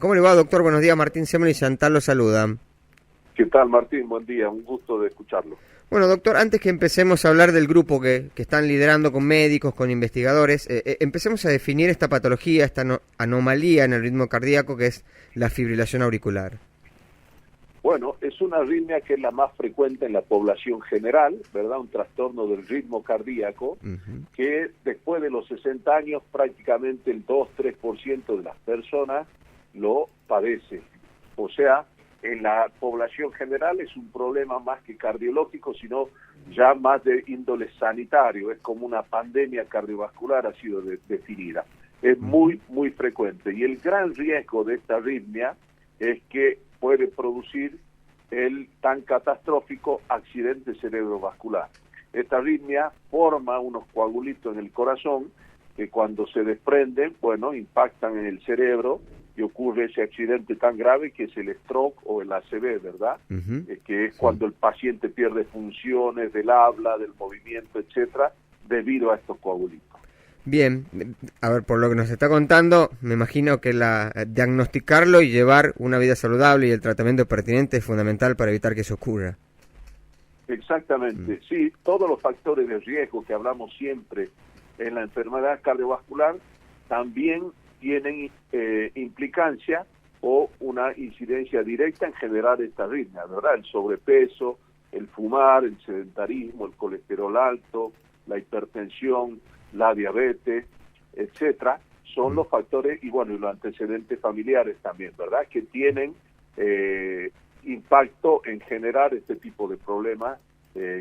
¿Cómo le va, doctor? Buenos días, Martín Semel y Chantal lo saludan. ¿Qué tal, Martín? Buen día, un gusto de escucharlo. Bueno, doctor, antes que empecemos a hablar del grupo que están liderando con médicos, con investigadores, empecemos a definir esta patología, esta anomalía en el ritmo cardíaco que es la fibrilación auricular. Bueno, es una arritmia que es la más frecuente en la población general, ¿verdad? Un trastorno del ritmo cardíaco que después de los 60 años prácticamente el 2-3% de las personas lo padece. O sea, en la población general es un problema más que cardiológico, sino ya más de índole sanitario. Es como una pandemia cardiovascular, ha sido definida. Es muy, muy frecuente. Y el gran riesgo de esta arritmia es que puede producir el tan catastrófico accidente cerebrovascular. Esta arritmia forma unos coagulitos en el corazón que cuando se desprenden, bueno, impactan en el cerebro y ocurre ese accidente tan grave que es el stroke o el ACV, ¿verdad? Que es cuando el paciente pierde funciones del habla, del movimiento, etcétera, debido a estos coagulitos. Bien, a ver, por lo que nos está contando, me imagino que diagnosticarlo y llevar una vida saludable y el tratamiento pertinente es fundamental para evitar que eso ocurra. Exactamente, sí, todos los factores de riesgo que hablamos siempre en la enfermedad cardiovascular también tienen implicancia o una incidencia directa en generar esta arritmia, ¿verdad? El sobrepeso, el fumar, el sedentarismo, el colesterol alto, la hipertensión, la diabetes, etcétera, son los factores, y bueno, y los antecedentes familiares también, ¿verdad?, que tienen impacto en generar este tipo de problemas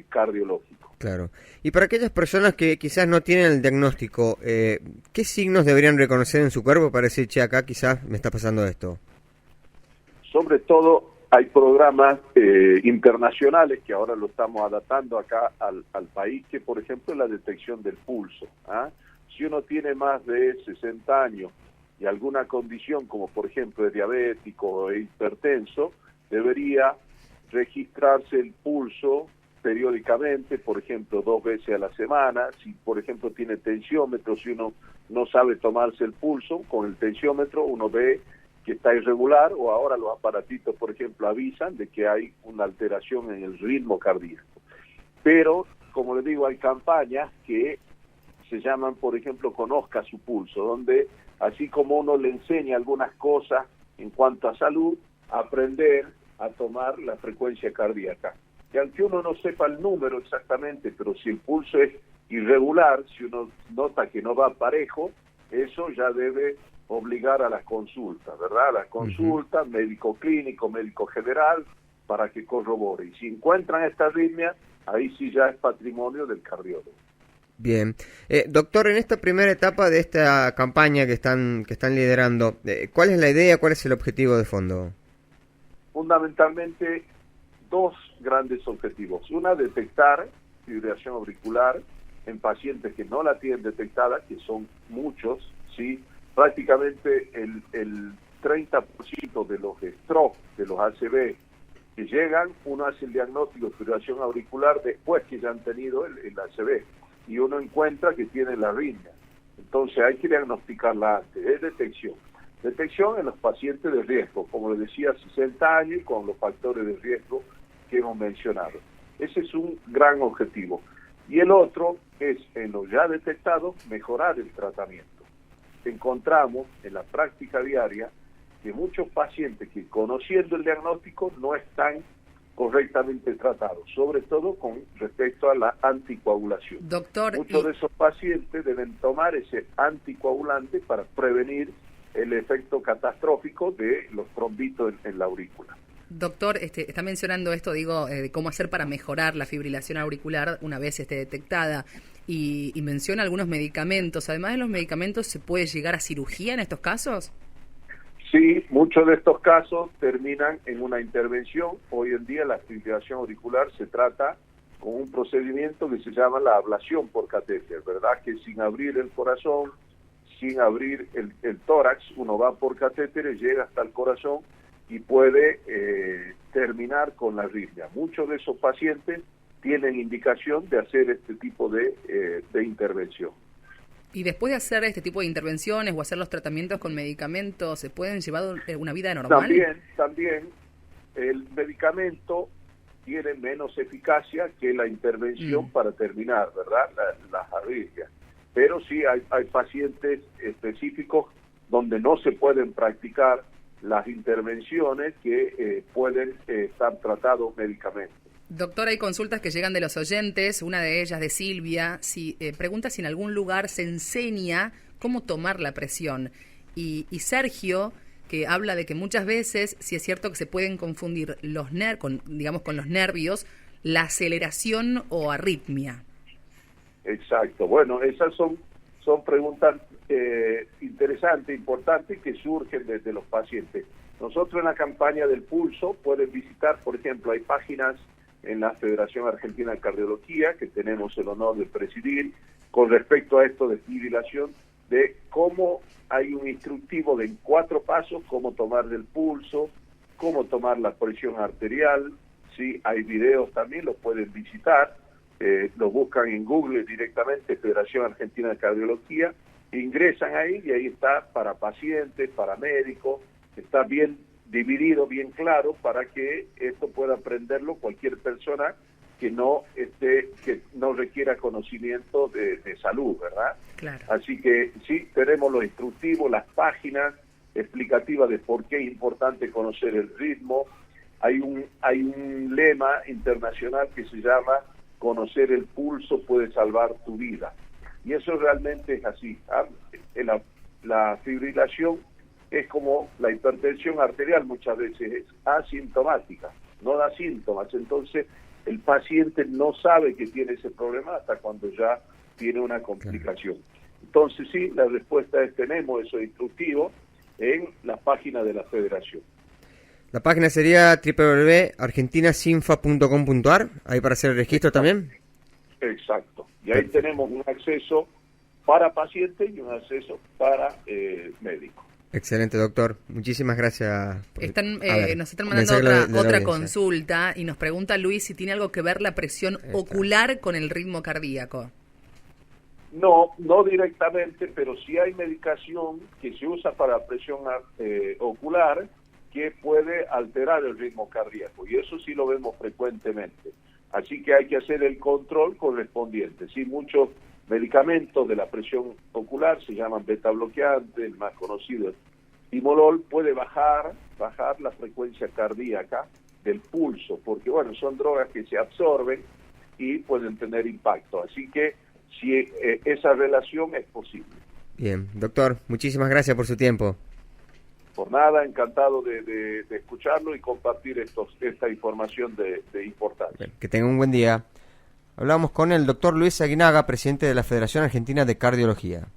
cardiológicos. Claro. Y para aquellas personas que quizás no tienen el diagnóstico, ¿qué signos deberían reconocer en su cuerpo para decir, che, acá quizás me está pasando esto? Sobre todo hay programas internacionales que ahora lo estamos adaptando acá al país, que por ejemplo la detección del pulso. Si uno tiene más de 60 años y alguna condición como por ejemplo es diabético o hipertenso, debería registrarse el pulso periódicamente, por ejemplo 2 veces a la semana. Si por ejemplo tiene tensiómetro, si uno no sabe tomarse el pulso, con el tensiómetro uno ve que está irregular, o ahora los aparatitos, por ejemplo, avisan de que hay una alteración en el ritmo cardíaco. Pero, como les digo, hay campañas que se llaman, por ejemplo, Conozca su pulso, donde así como uno le enseña algunas cosas en cuanto a salud, aprender a tomar la frecuencia cardíaca. Y aunque uno no sepa el número exactamente, pero si el pulso es irregular, si uno nota que no va parejo, eso ya debe obligar a las consultas, ¿verdad? A las consultas, médico clínico, médico general, para que corrobore. Y si encuentran esta arritmia, ahí sí ya es patrimonio del cardiólogo. Bien. Doctor, en esta primera etapa de esta campaña que están liderando, ¿cuál es la idea, cuál es el objetivo de fondo? Fundamentalmente, dos grandes objetivos. Una, detectar fibrilación auricular en pacientes que no la tienen detectada, que son muchos, ¿sí? Prácticamente el 30% de los stroke, de los ACV que llegan, uno hace el diagnóstico de fibrilación auricular después que ya han tenido el ACV, y uno encuentra que tiene la arritmia. Entonces hay que diagnosticarla antes, es detección. Detección en los pacientes de riesgo, como les decía, 60 años y con los factores de riesgo que hemos mencionado. Ese es un gran objetivo. Y el otro es, en lo ya detectado, mejorar el tratamiento. Encontramos en la práctica diaria que muchos pacientes que conociendo el diagnóstico no están correctamente tratados, sobre todo con respecto a la anticoagulación. Doctor, muchos de esos pacientes deben tomar ese anticoagulante para prevenir el efecto catastrófico de los trombitos en la aurícula. Doctor, está mencionando esto, de cómo hacer para mejorar la fibrilación auricular una vez esté detectada, y menciona algunos medicamentos. Además de los medicamentos, ¿se puede llegar a cirugía en estos casos? Sí, muchos de estos casos terminan en una intervención. Hoy en día la fibrilación auricular se trata con un procedimiento que se llama la ablación por catéter, ¿verdad? Que sin abrir el corazón, sin abrir el tórax, uno va por catéteres, llega hasta el corazón y puede terminar con la arritmia. Muchos de esos pacientes tienen indicación de hacer este tipo de intervención. Y después de hacer este tipo de intervenciones o hacer los tratamientos con medicamentos, ¿se pueden llevar una vida normal? También el medicamento tiene menos eficacia que la intervención para terminar, ¿verdad? Las arritmias. Pero sí hay pacientes específicos donde no se pueden practicar las intervenciones que pueden estar tratados médicamente. Doctor, hay consultas que llegan de los oyentes, una de ellas de Silvia, pregunta si en algún lugar se enseña cómo tomar la presión. Y Sergio, que habla de que muchas veces, si es cierto que se pueden confundir con los nervios, la aceleración o arritmia. Exacto. Bueno, esas son preguntas interesantes, importantes, que surgen desde los pacientes. Nosotros en la campaña del pulso pueden visitar, por ejemplo, hay páginas en la Federación Argentina de Cardiología, que tenemos el honor de presidir, con respecto a esto de fibrilación, de cómo hay un instructivo de en 4 pasos, cómo tomar del pulso, cómo tomar la presión arterial. Sí, hay videos también, los pueden visitar, los buscan en Google directamente, Federación Argentina de Cardiología, ingresan ahí y ahí está para pacientes, para médicos, está bien dividido, bien claro, para que esto pueda aprenderlo cualquier persona que no requiera conocimiento de salud, ¿verdad? Claro. Así que sí, tenemos los instructivos, las páginas explicativas de por qué es importante conocer el ritmo. Hay un lema internacional que se llama conocer el pulso puede salvar tu vida. Y eso realmente es así. La fibrilación es como la hipertensión arterial, muchas veces es asintomática, no da síntomas. Entonces el paciente no sabe que tiene ese problema hasta cuando ya tiene una complicación. Entonces sí, la respuesta es: tenemos esos instructivos en la página de la federación. La página sería www.argentinasinfa.com.ar, ahí para hacer el registro. Exacto. También. Exacto. Y ahí tenemos un acceso para pacientes y un acceso para médicos. Excelente, doctor. Muchísimas gracias. Nos están mandando otra consulta y nos pregunta Luis si tiene algo que ver la presión ocular con el ritmo cardíaco. No directamente, pero sí hay medicación que se usa para presión ocular que puede alterar el ritmo cardíaco, y eso sí lo vemos frecuentemente. Así que hay que hacer el control correspondiente. Sí, muchos medicamentos de la presión ocular se llaman beta bloqueantes, el más conocido, timolol, puede bajar la frecuencia cardíaca del pulso, porque bueno, son drogas que se absorben y pueden tener impacto. Así que si esa relación es posible. Bien, doctor, muchísimas gracias por su tiempo. Por nada, encantado de escucharlo y compartir esta información de importancia. Bien, que tenga un buen día. Hablamos con el doctor Luis Aguinaga, presidente de la Federación Argentina de Cardiología.